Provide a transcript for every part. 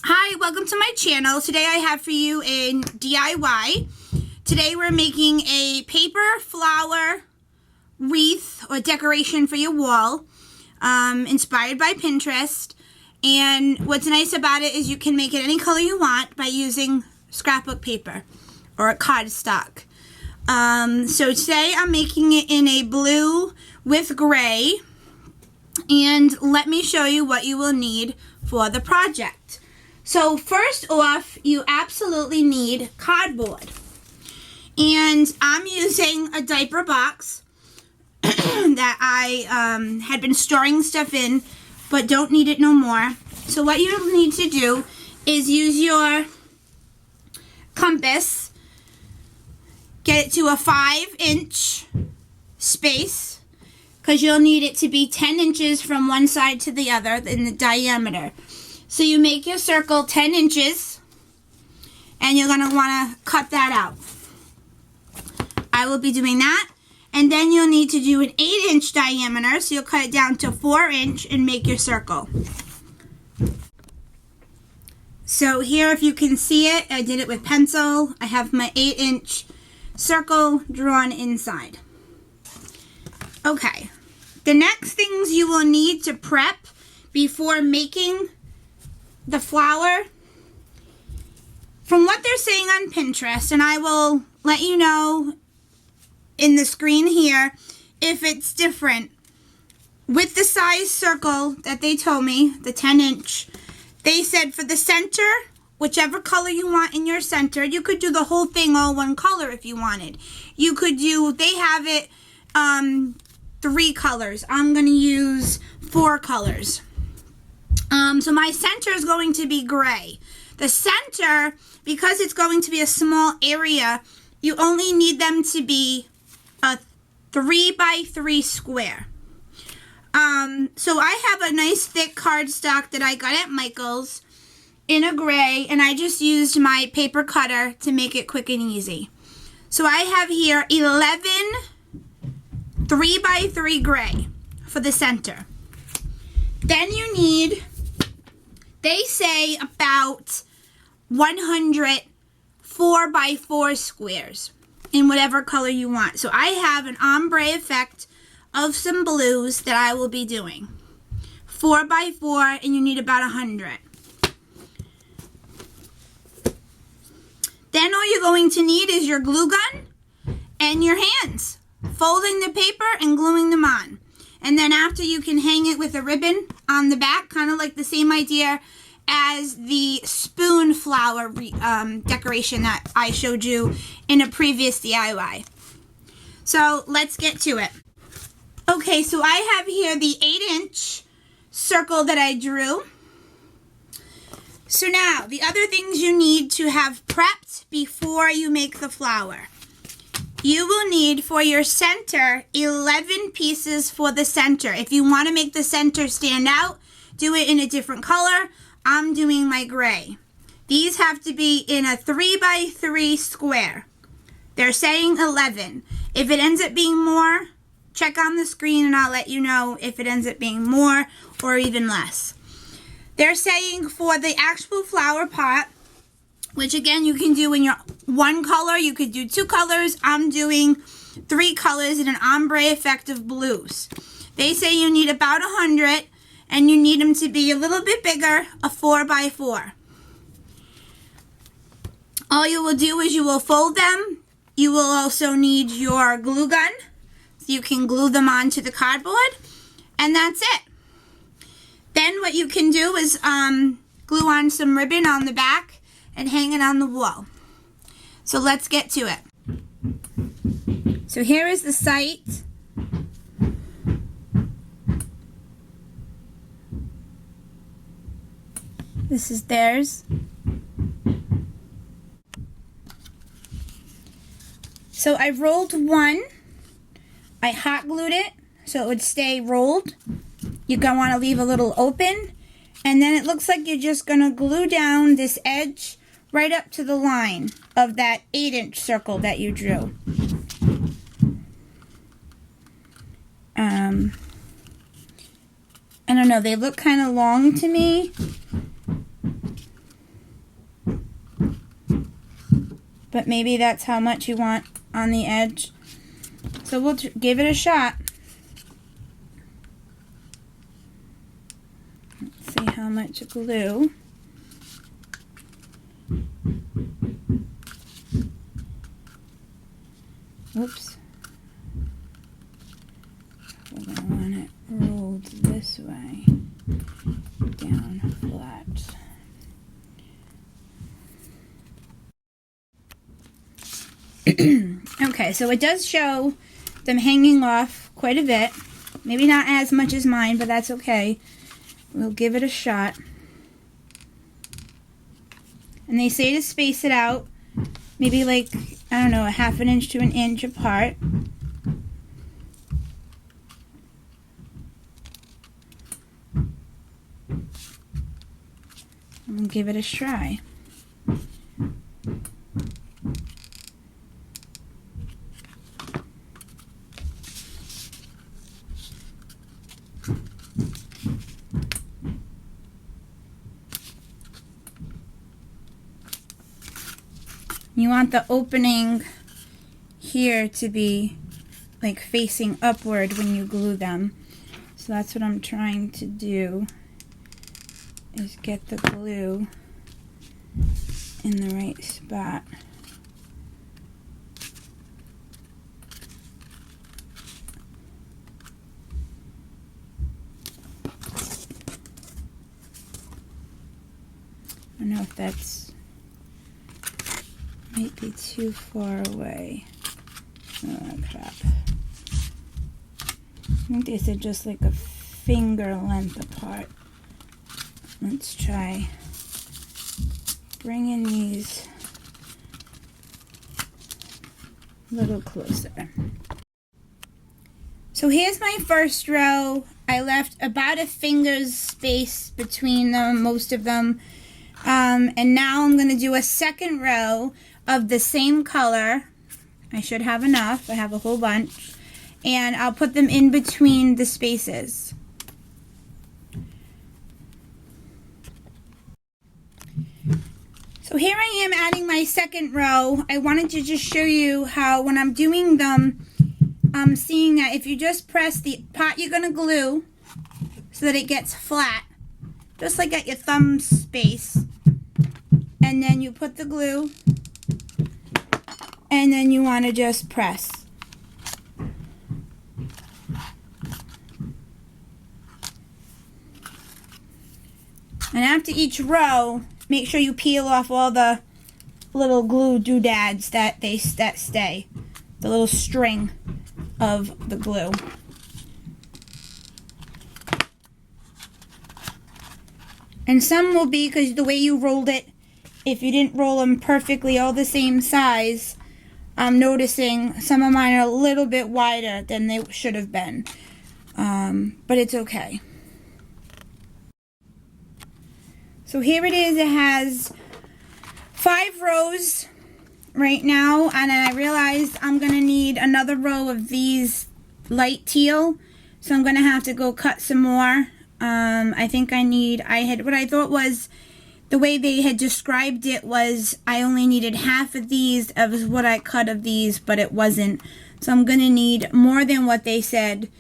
Hi, welcome to my channel. Today I have for you a DIY. Today we're making a paper flower wreath or decoration for your wall, inspired by Pinterest. And what's nice about it is you can make it any color you want by using scrapbook paper or a cardstock. So today I'm making it in a blue with gray. And let me show you what you will need for the project. So first off, you absolutely need cardboard. And I'm using a diaper box that I had been storing stuff in, but don't need it no more. So what you need to do is use your compass, get it to a 5-inch space, because you'll need it to be 10 inches from one side to the other in the diameter. So you make your circle 10 inches, and you're going to want to cut that out. I will be doing that. And then you'll need to do an 8-inch diameter, so you'll cut it down to 4-inch and make your circle. So here, if you can see it, I did it with pencil. I have my 8-inch circle drawn inside. Okay, the next things you will need to prep before making the flower, from what they're saying on Pinterest, and I will let you know in the screen here if it's different. With the size circle that they told me, the 10-inch, they said for the center, whichever color you want in your center, you could do the whole thing all one color if you wanted. You could do, they have it 3 colors. I'm going to use 4 colors. So my center is going to be gray. The center, because it's going to be a small area, you only need them to be a 3x3 square. So I have a nice thick cardstock that I got at Michael's in a gray, and I just used my paper cutter to make it quick and easy. So I have here 11 3x3 gray for the center. Then you need, they say, about 100 4x4 squares in whatever color you want. So I have an ombre effect of some blues that I will be doing. 4x4, and you need about 100. Then all you're going to need is your glue gun and your hands, folding the paper and gluing them on. And then after, you can hang it with a ribbon on the back, kind of like the same idea as the spoon flower decoration that I showed you in a previous DIY. So let's get to it. Okay, so I have here the 8-inch circle that I drew. So now, the other things you need to have prepped before you make the flower. You will need, for your center, 11 pieces for the center. If you want to make the center stand out, do it in a different color. I'm doing my gray. These have to be in a 3x3 square. They're saying 11. If it ends up being more, check on the screen and I'll let you know if it ends up being more or even less. They're saying for the actual flower pot, which again you can do in your one color, you could do 2 colors. I'm doing 3 colors in an ombre effect of blues. They say you need about 100, and you need them to be a little bit bigger, a 4x4. All you will do is you will fold them. You will also need your glue gun, so you can glue them onto the cardboard, and that's it. Then what you can do is glue on some ribbon on the back and hang it on the wall. So let's get to it. So here is the site. This is theirs. So I rolled one. I hot glued it so it would stay rolled. You're going to want to leave a little open. And then it looks like you're just going to glue down this edge right up to the line of that 8-inch circle that you drew. I don't know, they look kind of long to me. but maybe that's how much you want on the edge. So we'll give it a shot. Let's see how much glue. Oops. We're going to want it rolled this way, down flat. Okay, so it does show them hanging off quite a bit. Maybe not as much as mine, but that's okay. We'll give it a shot. And they say to space it out, maybe like, I don't know, a ½ inch to an inch apart. And we'll give it a try. You want the opening here to be like facing upward when you glue them. So that's what I'm trying to do, is get the glue in the right spot. I don't know if that's might be too far away. Oh crap. I think they said just like a finger length apart. Let's try bringing these a little closer. So here's my first row. I left about a finger's space between them, most of them. And now I'm going to do a second row of the same color. I should have enough. I have a whole bunch. And I'll put them in between the spaces. So here I am adding my second row. I wanted to just show you how when I'm doing them, I'm seeing that if you just press the part you're going to glue so that it gets flat, just like at your thumb space, and then you put the glue, and then you want to just press. And after each row, make sure you peel off all the little glue doodads that stay, the little string of the glue. And some will be, because the way you rolled it, if you didn't roll them perfectly all the same size, I'm noticing some of mine are a little bit wider than they should have been. But it's okay. So here it is. It has 5 rows right now, and I realized I'm going to need another row of these light teal, so I'm going to have to go cut some more. I think what I thought was, the way they had described it was I only needed half of these of what I cut of these, but it wasn't. So I'm going to need more than what they said,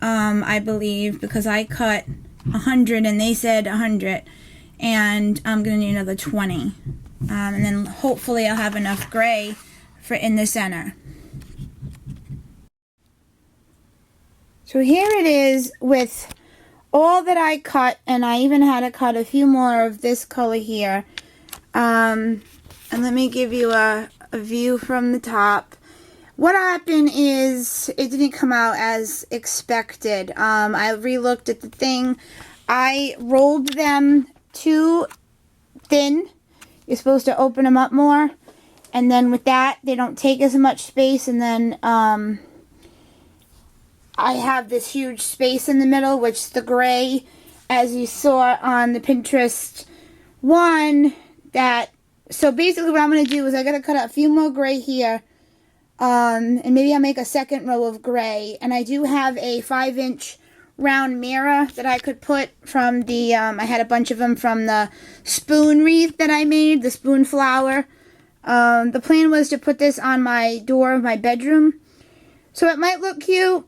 I believe, because I cut 100 and they said 100. And I'm going to need another 20. And then hopefully I'll have enough gray for in the center. So here it is with all that I cut, and I even had to cut a few more of this color here. And let me give you a view from the top. What happened is it didn't come out as expected. I re-looked at the thing. I rolled them too thin. You're supposed to open them up more, and then with that they don't take as much space, and then I have this huge space in the middle, which the gray, as you saw on the Pinterest one, so basically what I'm going to do is I got to cut out a few more gray here, and maybe I'll make a second row of gray. And I do have a 5-inch round mirror that I could put from the, I had a bunch of them from the spoon wreath that I made, the spoon flower. The plan was to put this on my door of my bedroom, so it might look cute.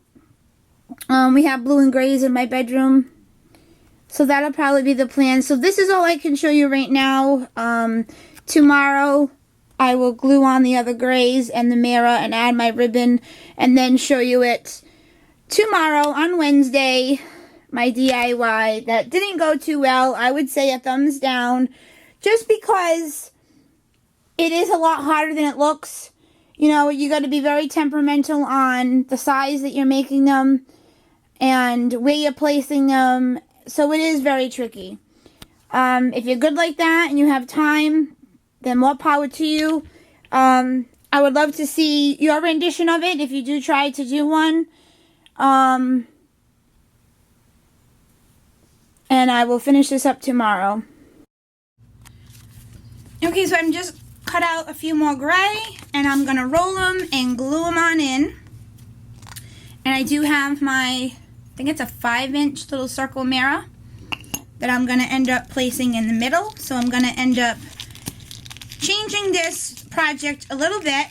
We have blue and grays in my bedroom, so that'll probably be the plan. So this is all I can show you right now. Tomorrow I will glue on the other grays and the mirror and add my ribbon, and then show you it tomorrow on Wednesday. My DIY that didn't go too well. I would say a thumbs down, just because it is a lot harder than it looks. You know, you got to be very temperamental on the size that you're making them and where you're placing them. So it is very tricky. If you're good like that and you have time, then more power to you. I would love to see your rendition of it if you do try to do one. And I will finish this up tomorrow. Okay, so I'm just cut out a few more gray, and I'm going to roll them and glue them on in. And I do have my, I think it's a 5-inch little circle mirror that I'm going to end up placing in the middle. So I'm going to end up changing this project a little bit.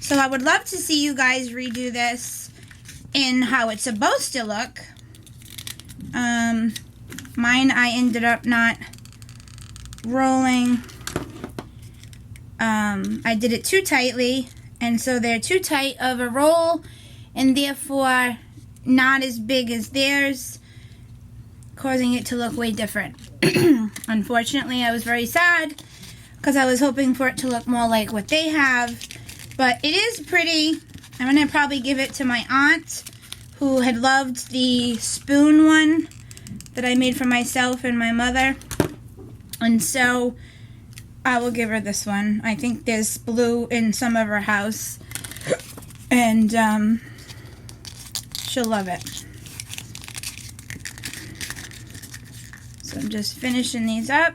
So I would love to see you guys redo this in how it's supposed to look. Mine, I ended up not rolling. I did it too tightly, and so they're too tight of a roll, and therefore not as big as theirs, causing it to look way different. Unfortunately, I was very sad because I was hoping for it to look more like what they have, but it is pretty. I'm going to probably give it to my aunt, who had loved the spoon one that I made for myself and my mother, and so I will give her this one. I think there's blue in some of her house, and she'll love it. So I'm just finishing these up.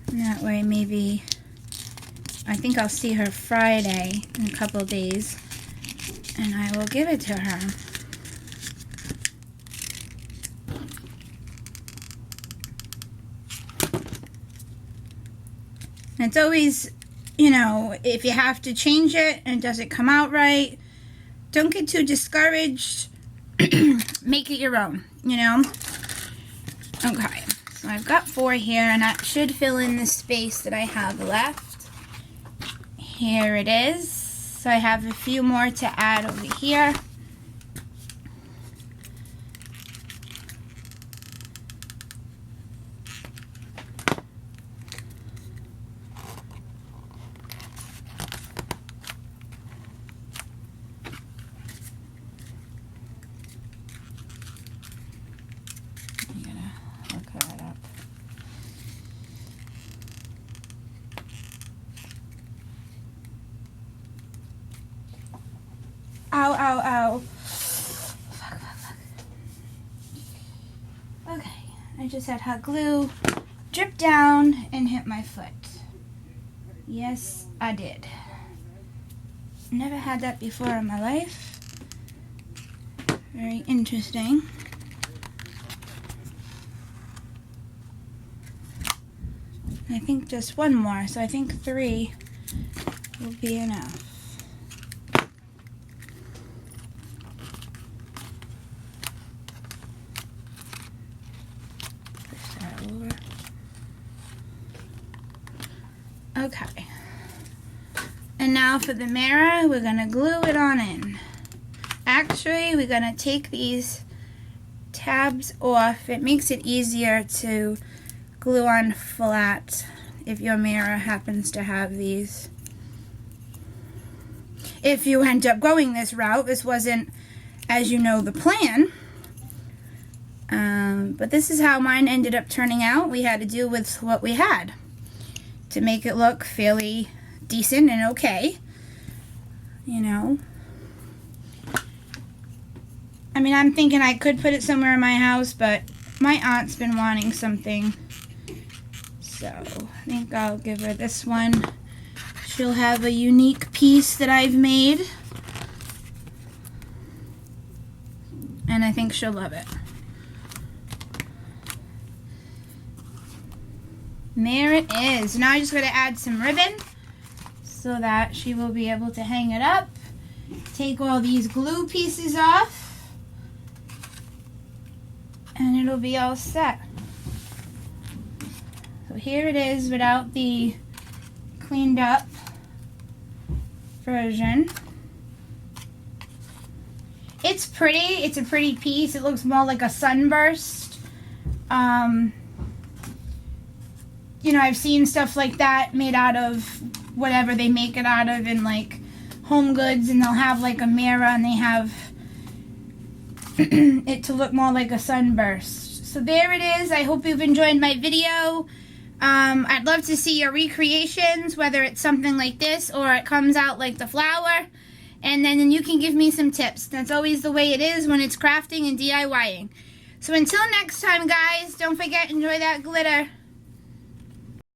And that way maybe, I think I'll see her Friday in a couple of days, and I will give it to her. And it's always, you know, if you have to change it and it doesn't come out right, don't get too discouraged. Make it your own, you know? Okay, so I've got 4 here, and that should fill in the space that I have left. Here it is. So I have a few more to add over here. I'm gonna look that up. Ow, ow, ow. Fuck. Okay, I just had hot glue drip down and hit my foot. Yes, I did. Never had that before in my life. Very interesting. I think just one more, so I think 3 will be enough. Okay, and now for the mirror, we're going to glue it on in. Actually, we're going to take these tabs off. It makes it easier to glue on flat if your mirror happens to have these. If you end up going this route, this wasn't, as you know, the plan. But this is how mine ended up turning out. We had to deal with what we had to make it look fairly decent and okay, you know. I mean, I'm thinking I could put it somewhere in my house, but my aunt's been wanting something, so I think I'll give her this one. She'll have a unique piece that I've made. I think she'll love it. And there it is. Now I just got to add some ribbon so that she will be able to hang it up. Take all these glue pieces off, and it'll be all set. So here it is without the cleaned up version. It's pretty. It's a pretty piece. It looks more like a sunburst. You know, I've seen stuff like that made out of whatever they make it out of in like Home Goods, and they'll have like a mirror and they have it to look more like a sunburst. So there it is. I hope you've enjoyed my video. I'd love to see your recreations, whether it's something like this or it comes out like the flower. And then you can give me some tips. That's always the way it is when it's crafting and DIYing. So until next time, guys, don't forget, enjoy that glitter.